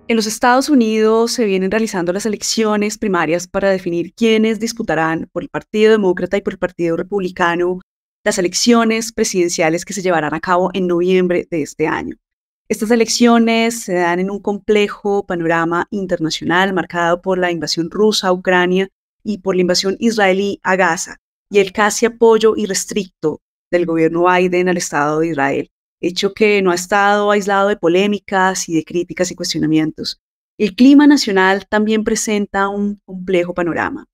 En los Estados Unidos se vienen realizando las elecciones primarias para definir quiénes disputarán por el Partido Demócrata y por el Partido Republicano las elecciones presidenciales que se llevarán a cabo en noviembre de este año. Estas elecciones se dan en un complejo panorama internacional marcado por la invasión rusa a Ucrania y por la invasión israelí a Gaza y el casi apoyo irrestricto del gobierno Biden al Estado de Israel, hecho que no ha estado aislado de polémicas y de críticas y cuestionamientos. El clima nacional también presenta un complejo panorama.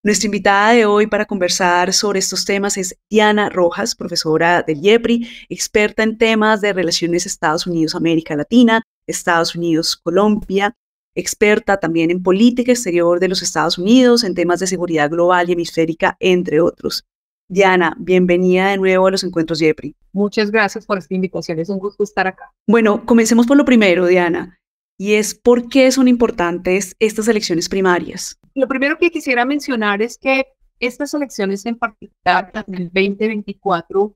Nuestra invitada de hoy para conversar sobre estos temas es Diana Rojas, profesora del IEPRI, experta en temas de relaciones Estados Unidos-América Latina, Estados Unidos-Colombia, experta también en política exterior de los Estados Unidos, en temas de seguridad global y hemisférica, entre otros. Diana, bienvenida de nuevo a los Encuentros IEPRI. Muchas gracias por esta invitación, es un gusto estar acá. Bueno, comencemos por lo primero, Diana, y es ¿por qué son importantes estas elecciones primarias? Lo primero que quisiera mencionar es que estas elecciones en particular, las del 2024,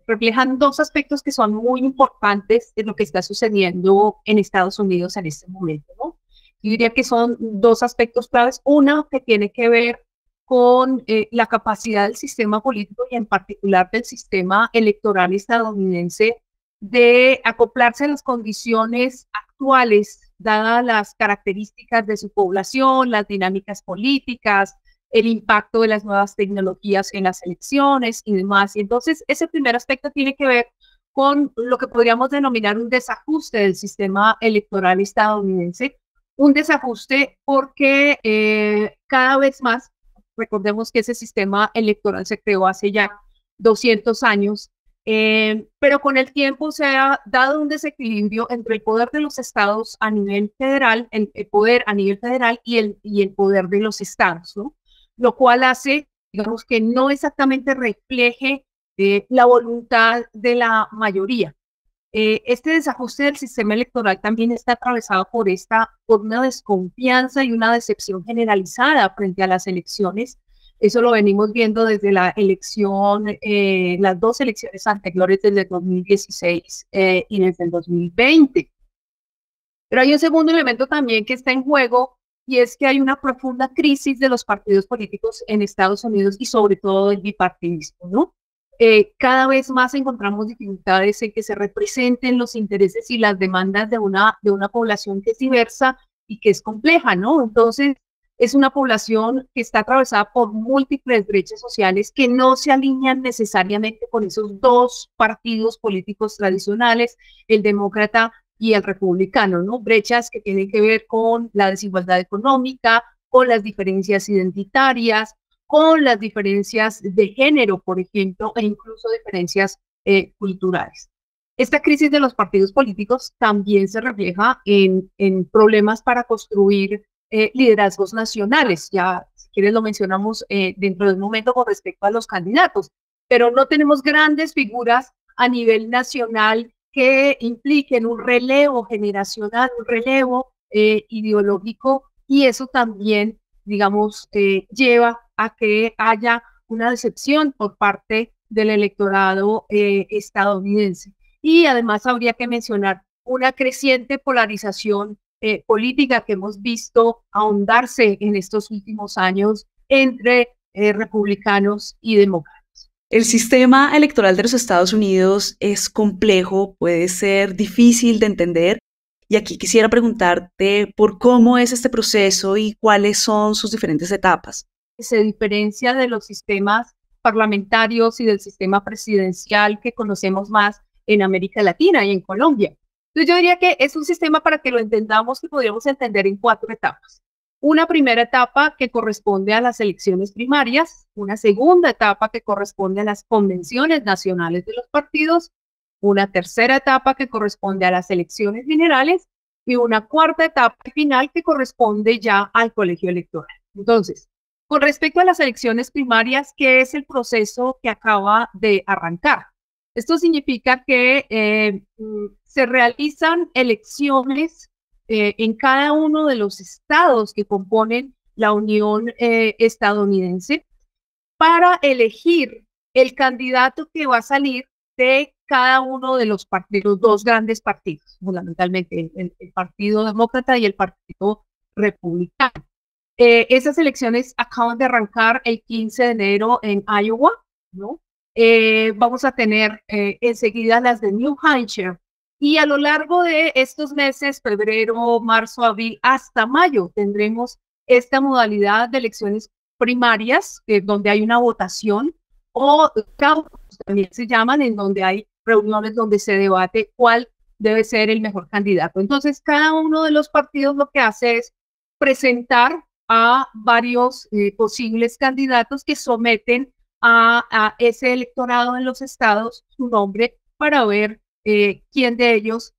reflejan dos aspectos que son muy importantes de lo que está sucediendo en Estados Unidos en este momento, ¿no? Yo diría que son dos aspectos claves. Uno que tiene que ver con la capacidad del sistema político y en particular del sistema electoral estadounidense de acoplarse a las condiciones actuales, dadas las características de su población, las dinámicas políticas, el impacto de las nuevas tecnologías en las elecciones y demás. Y entonces, ese primer aspecto tiene que ver con lo que podríamos denominar un desajuste del sistema electoral estadounidense, un desajuste porque cada vez más, recordemos que ese sistema electoral se creó hace ya 200 años, pero con el tiempo se ha dado un desequilibrio entre el poder de los estados a nivel federal, el poder a nivel federal y el poder de los estados, ¿no? Lo cual hace, digamos, que no exactamente refleje la voluntad de la mayoría. Este desajuste del sistema electoral también está atravesado por una desconfianza y una decepción generalizada frente a las elecciones. Eso lo venimos viendo desde la elección, las dos elecciones anteriores desde el 2016 y desde el 2020. Pero hay un segundo elemento también que está en juego y es que hay una profunda crisis de los partidos políticos en Estados Unidos y sobre todo del bipartidismo, ¿no? Cada vez más encontramos dificultades en que se representen los intereses y las demandas de una población que es diversa y que es compleja, ¿no? Entonces, es una población que está atravesada por múltiples brechas sociales que no se alinean necesariamente con esos dos partidos políticos tradicionales, el demócrata y el republicano, ¿no? Brechas que tienen que ver con la desigualdad económica, con las diferencias identitarias, con las diferencias de género, por ejemplo, e incluso diferencias culturales. Esta crisis de los partidos políticos también se refleja en problemas para construir liderazgos nacionales. Ya, si quieres, lo mencionamos dentro de un momento con respecto a los candidatos, pero no tenemos grandes figuras a nivel nacional que impliquen un relevo generacional, un relevo ideológico, y eso también, digamos, lleva a que haya una decepción por parte del electorado estadounidense. Y además habría que mencionar una creciente polarización política que hemos visto ahondarse en estos últimos años entre republicanos y demócratas. El sistema electoral de los Estados Unidos es complejo, puede ser difícil de entender, y aquí quisiera preguntarte por cómo es este proceso y cuáles son sus diferentes etapas. Se diferencia de los sistemas parlamentarios y del sistema presidencial que conocemos más en América Latina y en Colombia. Entonces yo diría que es un sistema, para que lo entendamos, que podríamos entender en 4 etapas. Una primera etapa que corresponde a las elecciones primarias, una segunda etapa que corresponde a las convenciones nacionales de los partidos, una tercera etapa que corresponde a las elecciones generales y una cuarta etapa final que corresponde ya al colegio electoral. Entonces, con respecto a las elecciones primarias, ¿qué es el proceso que acaba de arrancar? Esto significa que se realizan elecciones en cada uno de los estados que componen la Unión estadounidense para elegir el candidato que va a salir de cada uno de los dos grandes partidos, fundamentalmente el Partido Demócrata y el Partido Republicano. Esas elecciones acaban de arrancar el 15 de enero en Iowa, ¿no? Vamos a tener enseguida las de New Hampshire. Y a lo largo de estos meses, febrero, marzo, abril, hasta mayo, tendremos esta modalidad de elecciones primarias, donde hay una votación, o caucus también se llaman, en donde hay reuniones donde se debate cuál debe ser el mejor candidato. Entonces, cada uno de los partidos lo que hace es presentar a varios posibles candidatos que someten a ese electorado en los estados su nombre para ver quién de ellos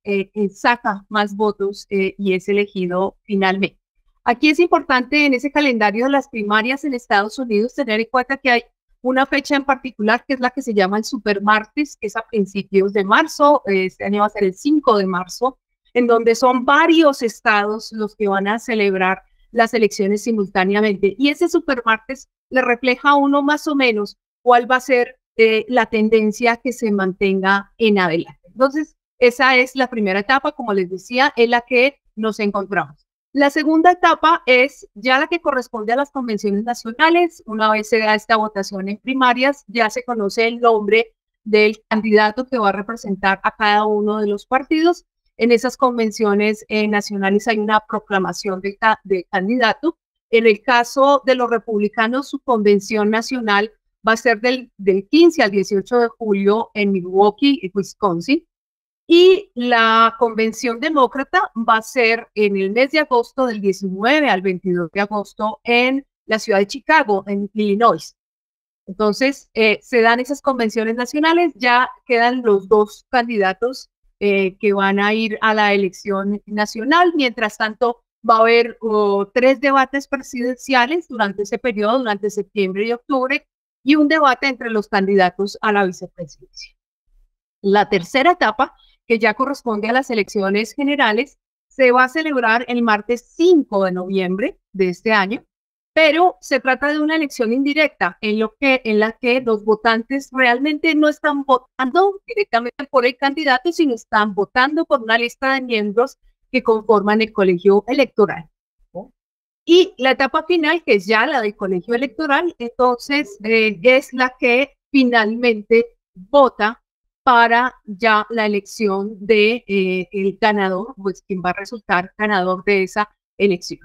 saca más votos y es elegido finalmente. Aquí es importante en ese calendario de las primarias en Estados Unidos tener en cuenta que hay una fecha en particular que es la que se llama el Supermartes, que es a principios de marzo, este año va a ser el 5 de marzo, en donde son varios estados los que van a celebrar las elecciones simultáneamente. Y ese Supermartes le refleja a uno más o menos cuál va a ser la tendencia que se mantenga en adelante. Entonces, esa es la primera etapa, como les decía, en la que nos encontramos. La segunda etapa es ya la que corresponde a las convenciones nacionales. Una vez se da esta votación en primarias, ya se conoce el nombre del candidato que va a representar a cada uno de los partidos. En esas convenciones nacionales hay una proclamación de candidato. En el caso de los republicanos, su convención nacional va a ser del 15 al 18 de julio en Milwaukee, Wisconsin. Y la convención demócrata va a ser en el mes de agosto, del 19 al 22 de agosto, en la ciudad de Chicago, en Illinois. Entonces, se dan esas convenciones nacionales, ya quedan los dos candidatos que van a ir a la elección nacional. Mientras tanto, va a haber 3 debates presidenciales durante ese periodo, durante septiembre y octubre, y un debate entre los candidatos a la vicepresidencia. La tercera etapa, que ya corresponde a las elecciones generales, se va a celebrar el martes 5 de noviembre de este año, pero se trata de una elección indirecta en la que los votantes realmente no están votando directamente por el candidato, sino están votando por una lista de miembros que conforman el colegio electoral. Y la etapa final, que es ya la del colegio electoral, entonces es la que finalmente vota para ya la elección de el ganador, pues quien va a resultar ganador de esa elección.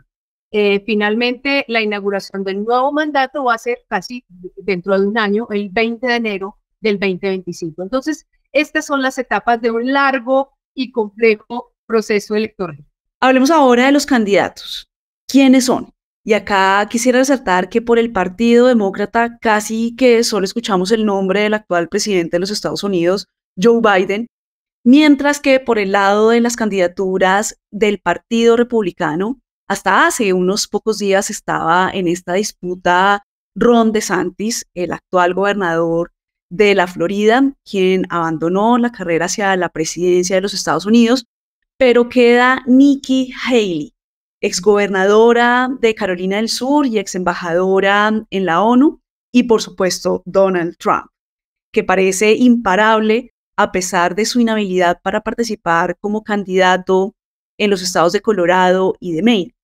Finalmente, la inauguración del nuevo mandato va a ser casi dentro de un año, el 20 de enero del 2025. Entonces, estas son las etapas de un largo y complejo proceso electoral. Hablemos ahora de los candidatos. ¿Quiénes son? Y acá quisiera resaltar que por el Partido Demócrata casi que solo escuchamos el nombre del actual presidente de los Estados Unidos, Joe Biden, mientras que por el lado de las candidaturas del Partido Republicano, hasta hace unos pocos días estaba en esta disputa Ron DeSantis, el actual gobernador de la Florida, quien abandonó la carrera hacia la presidencia de los Estados Unidos, pero queda Nikki Haley, exgobernadora de Carolina del Sur y exembajadora en la ONU, y por supuesto Donald Trump, que parece imparable a pesar de su inhabilidad para participar como candidato en los estados de Colorado y de Maine.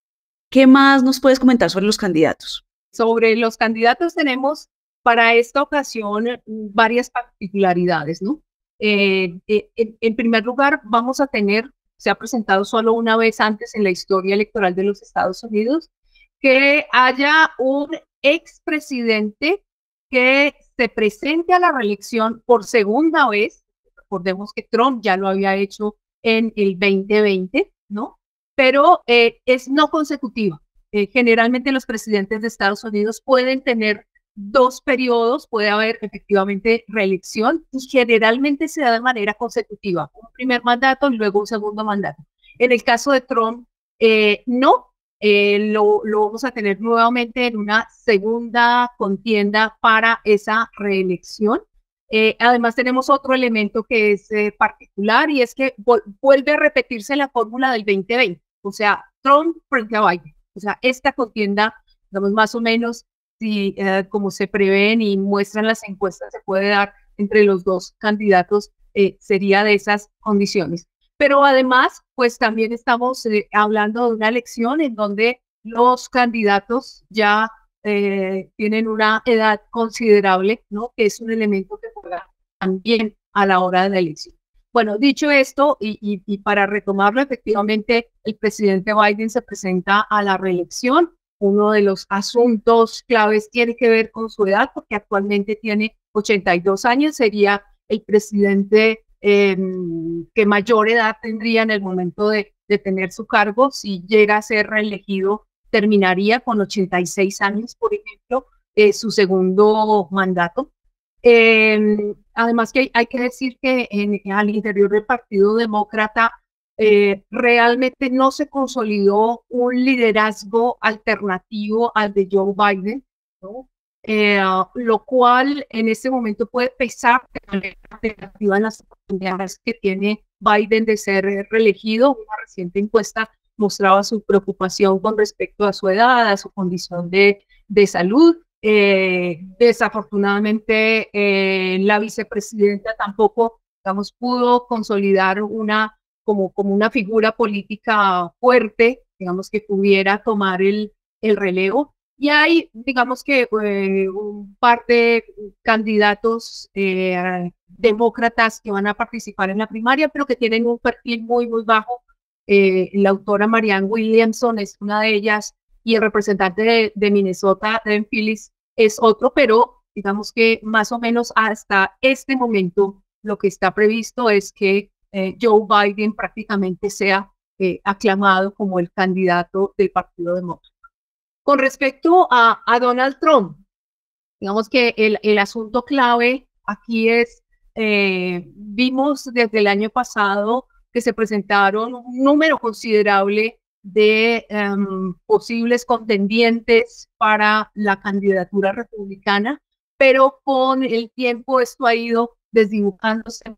¿Qué más nos puedes comentar sobre los candidatos? Sobre los candidatos tenemos para esta ocasión varias particularidades, ¿no? En primer lugar, vamos a tener, se ha presentado solo una vez antes en la historia electoral de los Estados Unidos, que haya un expresidente que se presente a la reelección por segunda vez. Recordemos que Trump ya lo había hecho en el 2020, ¿no? Pero es no consecutiva. Generalmente los presidentes de Estados Unidos pueden tener 2 periodos, puede haber efectivamente reelección y generalmente se da de manera consecutiva, un primer mandato y luego un segundo mandato. En el caso de Trump, no, lo vamos a tener nuevamente en una segunda contienda para esa reelección. Además tenemos otro elemento que es particular y es que vuelve a repetirse la fórmula del 2020, o sea, Trump frente a Biden. O sea, esta contienda, digamos, más o menos, si, como se prevén y muestran las encuestas, se puede dar entre los dos candidatos sería de esas condiciones. Pero además, pues también estamos hablando de una elección en donde los candidatos ya tienen una edad considerable, ¿no? Que es un elemento que juega también a la hora de la elección. Bueno, dicho esto, y para retomarlo, efectivamente, el presidente Biden se presenta a la reelección. Uno de los asuntos claves tiene que ver con su edad, porque actualmente tiene 82 años, sería el presidente que mayor edad tendría en el momento de tener su cargo. Si llega a ser reelegido, terminaría con 86 años, por ejemplo, su segundo mandato. Además que hay que decir que al interior del Partido Demócrata realmente no se consolidó un liderazgo alternativo al de Joe Biden, ¿no? Lo cual en este momento puede pesar de manera negativa en las oportunidades que tiene Biden de ser reelegido. Una reciente encuesta mostraba su preocupación con respecto a su edad, a su condición de salud. Desafortunadamente, la vicepresidenta tampoco, digamos, pudo consolidar como una figura política fuerte, digamos, que pudiera tomar el relevo. Y hay, digamos que un par de candidatos demócratas que van a participar en la primaria, pero que tienen un perfil muy, muy bajo. La autora Marianne Williamson es una de ellas, y el representante de Minnesota, Dan Phillips, es otro, pero digamos que más o menos hasta este momento lo que está previsto es que Joe Biden prácticamente sea aclamado como el candidato del Partido Demócrata. Con respecto a Donald Trump, digamos que el asunto clave aquí es, vimos desde el año pasado que se presentaron un número considerable de posibles contendientes para la candidatura republicana, pero con el tiempo esto ha ido desdibujándose.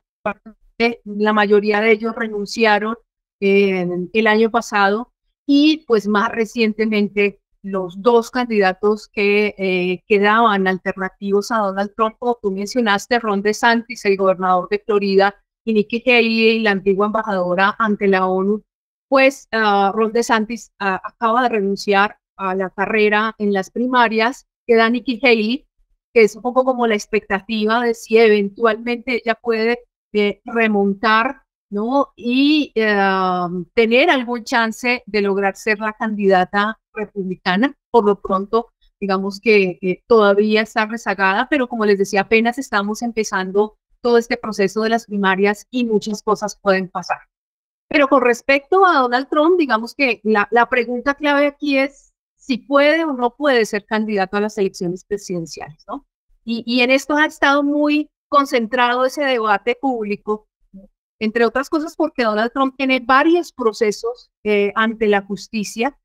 La mayoría de ellos renunciaron el año pasado, y pues más recientemente los dos candidatos que quedaban alternativos a Donald Trump, como tú mencionaste, Ron DeSantis, el gobernador de Florida, y Nikki Haley, la antigua embajadora ante la ONU, pues Ron DeSantis acaba de renunciar a la carrera en las primarias. Queda Nikki Haley, que es un poco como la expectativa de si eventualmente ella puede remontar, ¿no? Y tener algún chance de lograr ser la candidata republicana. Por lo pronto, digamos que todavía está rezagada, pero como les decía, apenas estamos empezando todo este proceso de las primarias y muchas cosas pueden pasar. Pero con respecto a Donald Trump, digamos que la pregunta clave aquí es si puede o no puede ser candidato a las elecciones presidenciales, ¿no? Y en esto ha estado muy concentrado ese debate público, entre otras cosas porque Donald Trump tiene varios procesos ante la justicia.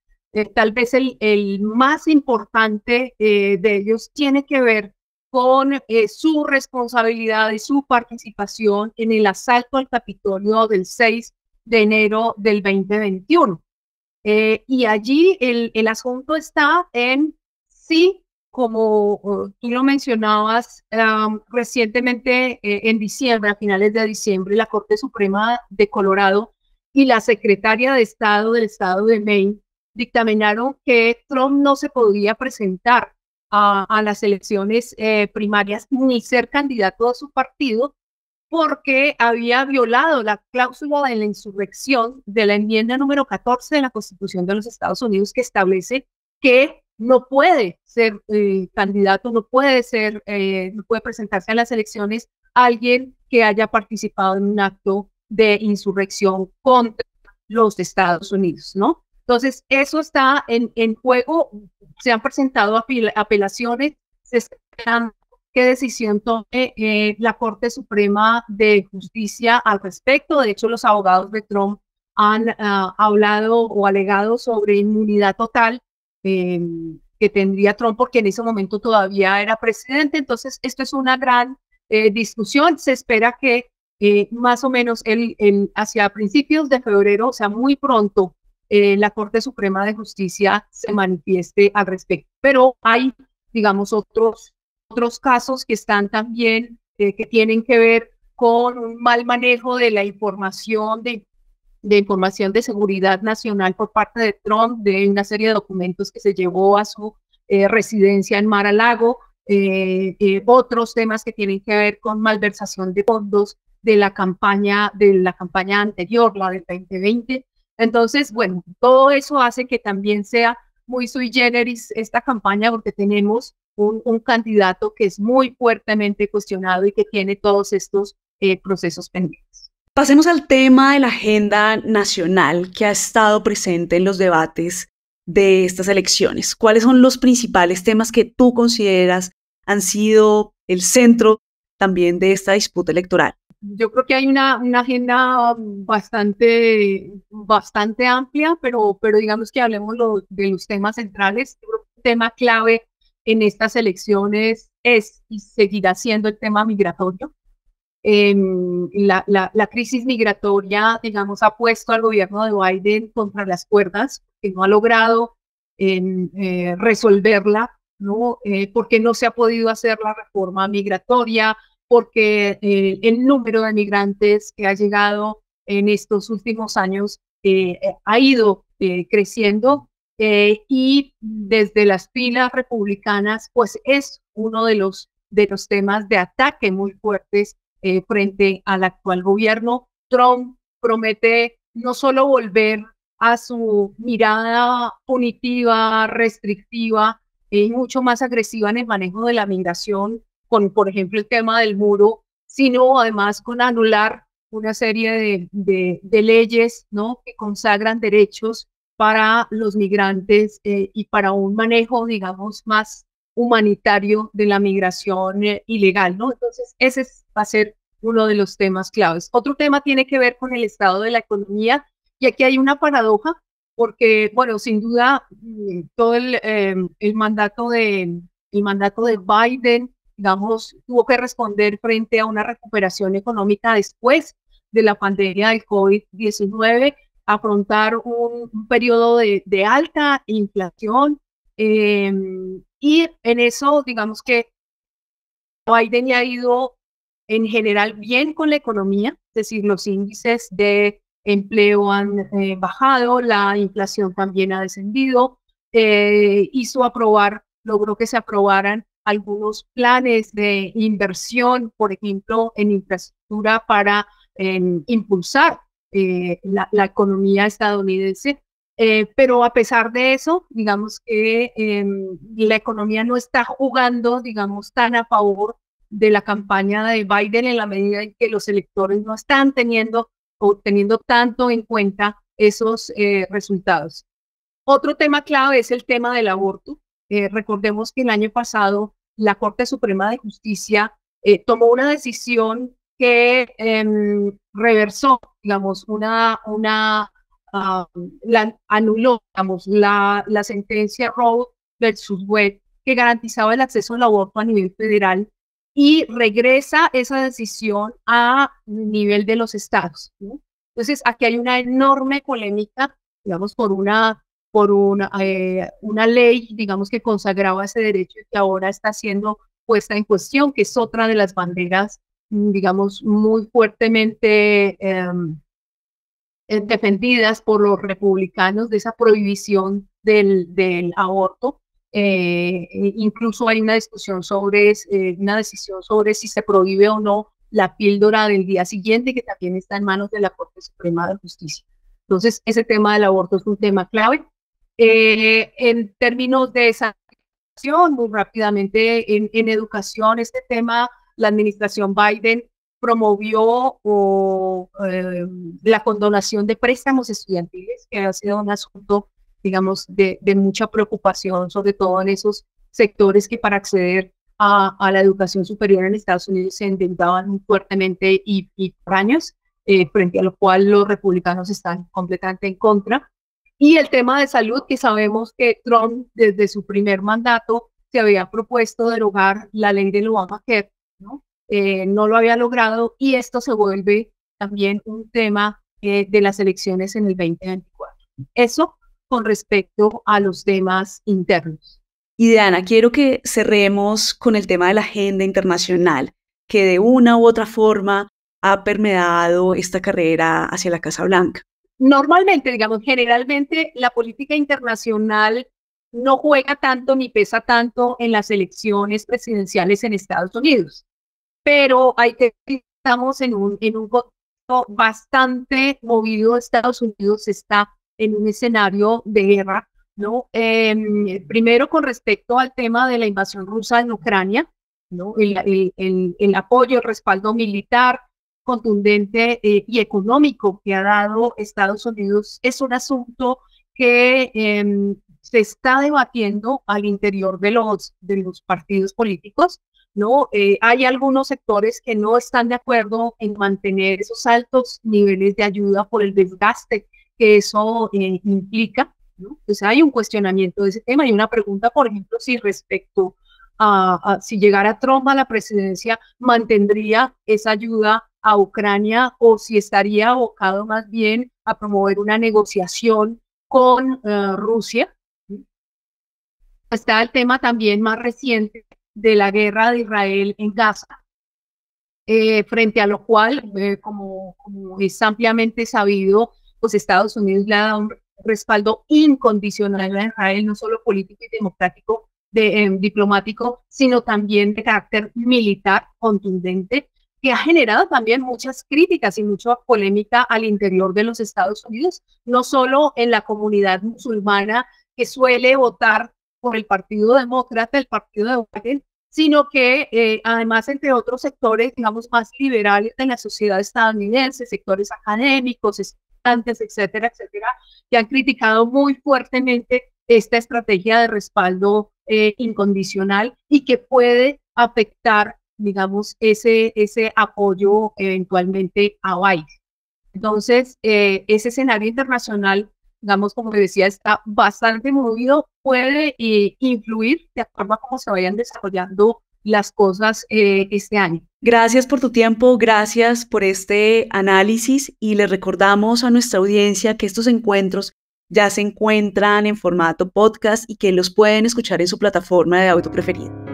Tal vez el más importante de ellos tiene que ver con su responsabilidad y su participación en el asalto al Capitolio del 6 de enero del 2021. Y allí el asunto está en si, como tú lo mencionabas, recientemente en diciembre, a finales de diciembre, la Corte Suprema de Colorado y la Secretaria de Estado del Estado de Maine dictaminaron que Trump no se podría presentar a las elecciones primarias ni ser candidato a su partido, porque había violado la cláusula de la insurrección de la enmienda número 14 de la Constitución de los Estados Unidos, que establece que no puede ser candidato, no puede presentarse a las elecciones alguien que haya participado en un acto de insurrección contra los Estados Unidos, ¿no? Entonces, eso está en juego. Se han presentado apelaciones, se esperan qué decisión tome la Corte Suprema de Justicia al respecto. De hecho, los abogados de Trump han hablado o alegado sobre inmunidad total que tendría Trump, porque en ese momento todavía era presidente. Entonces, esto es una gran discusión. Se espera que más o menos hacia principios de febrero, o sea, muy pronto, la Corte Suprema de Justicia se manifieste al respecto. Pero hay, digamos, otros casos que están también que tienen que ver con un mal manejo de la información, de información de seguridad nacional por parte de Trump, de una serie de documentos que se llevó a su residencia en Mar-a-Lago, otros temas que tienen que ver con malversación de fondos de la campaña anterior, la del 2020. Entonces, bueno, todo eso hace que también sea muy sui generis esta campaña, porque tenemos un candidato que es muy fuertemente cuestionado y que tiene todos estos procesos pendientes. Pasemos al tema de la agenda nacional que ha estado presente en los debates de estas elecciones. ¿Cuáles son los principales temas que tú consideras han sido el centro también de esta disputa electoral? Yo creo que hay una agenda bastante amplia, pero digamos que hablemos de los temas centrales. Yo creo que el tema clave en estas elecciones es y seguirá siendo el tema migratorio. La crisis migratoria, digamos, ha puesto al gobierno de Biden contra las cuerdas, que no ha logrado resolverla, ¿no? Porque no se ha podido hacer la reforma migratoria, porque el número de migrantes que ha llegado en estos últimos años ha ido creciendo, y desde las filas republicanas, pues es uno de los temas de ataque muy fuertes frente al actual gobierno. Trump promete no solo volver a su mirada punitiva, restrictiva y mucho más agresiva en el manejo de la migración, con, por ejemplo, el tema del muro, sino además con anular una serie de leyes, ¿no?, que consagran derechos para los migrantes y para un manejo, digamos, más humanitario de la migración ilegal, ¿no? Entonces, ese va a ser uno de los temas claves. Otro tema tiene que ver con el estado de la economía, y aquí hay una paradoja, porque, bueno, sin duda, todo el mandato de Biden, digamos, tuvo que responder frente a una recuperación económica después de la pandemia del COVID-19, afrontar un periodo de alta inflación, y en eso, digamos que Biden ya ha ido en general bien con la economía, es decir, los índices de empleo han bajado, la inflación también ha descendido, logró que se aprobaran algunos planes de inversión, por ejemplo, en infraestructura para impulsar la economía estadounidense. Pero a pesar de eso, digamos que la economía no está jugando, digamos, tan a favor de la campaña de Biden, en la medida en que los electores no están teniendo tanto en cuenta esos resultados. Otro tema clave es el tema del aborto. Recordemos que el año pasado la Corte Suprema de Justicia tomó una decisión que reversó, digamos, anuló, digamos, la sentencia Roe versus Wade, que garantizaba el acceso al aborto a nivel federal, y regresa esa decisión a nivel de los estados, ¿no? Entonces, aquí hay una enorme polémica, digamos, por una ley, digamos, que consagraba ese derecho y que ahora está siendo puesta en cuestión, que es otra de las banderas, digamos, muy fuertemente defendidas por los republicanos, de esa prohibición del aborto. Incluso hay una decisión sobre si se prohíbe o no la píldora del día siguiente, que también está en manos de la Corte Suprema de Justicia. Entonces, ese tema del aborto es un tema clave. En términos de educación, muy rápidamente, en educación, este tema, la administración Biden promovió la condonación de préstamos estudiantiles, que ha sido un asunto, digamos, de mucha preocupación, sobre todo en esos sectores que para acceder a la educación superior en Estados Unidos se endeudaban muy fuertemente y por años, frente a lo cual los republicanos están completamente en contra. Y el tema de salud, que sabemos que Trump, desde su primer mandato, se había propuesto derogar la ley del Obamacare, ¿no? No lo había logrado, y esto se vuelve también un tema de las elecciones en el 2024. Eso con respecto a los temas internos. Y Diana, quiero que cerremos con el tema de la agenda internacional. que de una u otra forma ha permeado esta carrera hacia la Casa Blanca? Normalmente, digamos, generalmente la política internacional no juega tanto ni pesa tanto en las elecciones presidenciales en Estados Unidos, pero estamos en un contexto bastante movido. Estados Unidos está en un escenario de guerra, ¿no? Primero con respecto al tema de la invasión rusa en Ucrania, ¿no? El apoyo, el respaldo militar contundente y económico que ha dado Estados Unidos es un asunto que se está debatiendo al interior de los partidos políticos, ¿no? Hay algunos sectores que no están de acuerdo en mantener esos altos niveles de ayuda por el desgaste que eso implica, ¿no? Entonces hay un cuestionamiento de ese tema y una pregunta, por ejemplo, si respecto si llegara Trump a la presidencia, mantendría esa ayuda a Ucrania o si estaría abocado más bien a promover una negociación con Rusia. Está el tema también más reciente de la guerra de Israel en Gaza, frente a lo cual, como es ampliamente sabido, pues Estados Unidos le ha dado un respaldo incondicional a Israel, no solo político y democrático, diplomático, sino también de carácter militar contundente, que ha generado también muchas críticas y mucha polémica al interior de los Estados Unidos, no solo en la comunidad musulmana que suele votar por el Partido Demócrata, el Partido de Biden, sino que además entre otros sectores, digamos, más liberales de la sociedad estadounidense, sectores académicos, estudiantes, etcétera, etcétera, que han criticado muy fuertemente esta estrategia de respaldo incondicional y que puede afectar, digamos, ese apoyo eventualmente a Biden. Entonces, ese escenario internacional, digamos, como decía, está bastante movido, puede influir de acuerdo a cómo se vayan desarrollando las cosas este año. Gracias por tu tiempo, gracias por este análisis y le recordamos a nuestra audiencia que estos encuentros ya se encuentran en formato podcast y que los pueden escuchar en su plataforma de audio preferida.